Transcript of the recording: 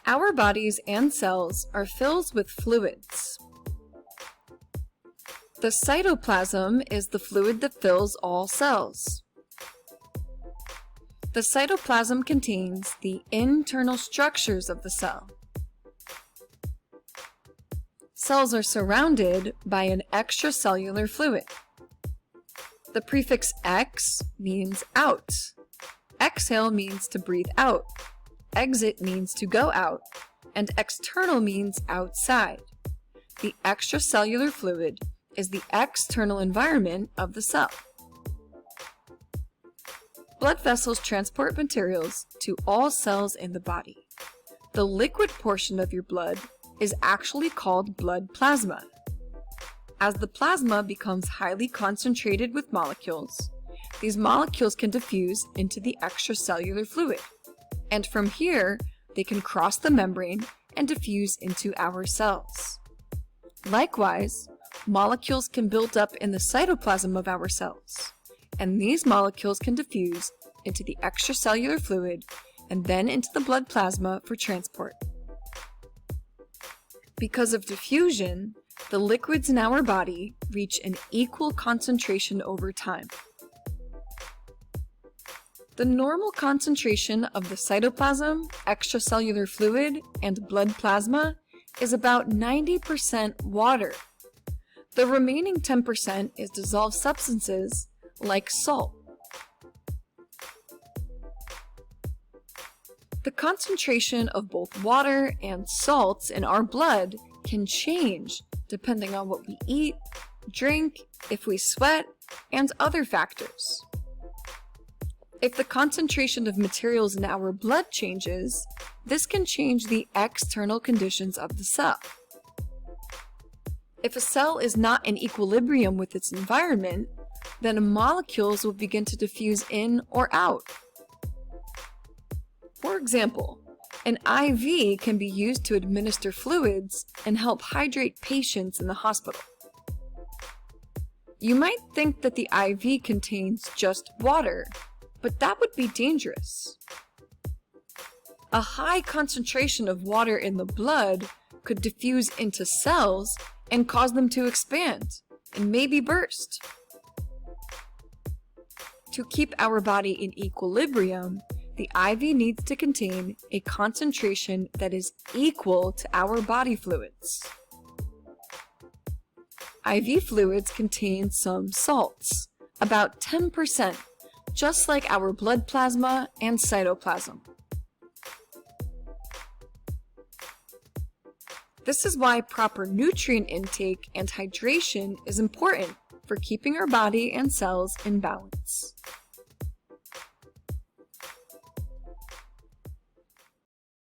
Our bodies and cells are filled with fluids. The cytoplasm is the fluid that fills all cells. The cytoplasm contains the internal structures of the cell. Cells are surrounded by an extracellular fluid. The prefix "ex" means out. Exhale means to breathe out. Exit means to go out. And external means outside. The extracellular fluid is the external environment of the cell. Blood vessels transport materials to all cells in the body. The liquid portion of your blood is actually called blood plasma. As the plasma becomes highly concentrated with molecules, these molecules can diffuse into the extracellular fluid, and from here they can cross the membrane and diffuse into our cells. Likewise, molecules can build up in the cytoplasm of our cells, and these molecules can diffuse into the extracellular fluid and then into the blood plasma for transport. Because of diffusion, the liquids in our body reach an equal concentration over time. The normal concentration of the cytoplasm, extracellular fluid, and blood plasma is about 90% water. The remaining 10% is dissolved substances like salt. The concentration of both water and salts in our blood can change depending on what we eat, drink, if we sweat, and other factors. If the concentration of materials in our blood changes, this can change the external conditions of the cell. If a cell is not in equilibrium with its environment, then molecules will begin to diffuse in or out. For example, an IV can be used to administer fluids and help hydrate patients in the hospital. You might think that the IV contains just water, but that would be dangerous. A high concentration of water in the blood could diffuse into cells and cause them to expand and maybe burst. To keep our body in equilibrium, the IV needs to contain a concentration that is equal to our body fluids. IV fluids contain some salts, about 10%, just like our blood plasma and cytoplasm. This is why proper nutrient intake and hydration is important for keeping our body and cells in balance.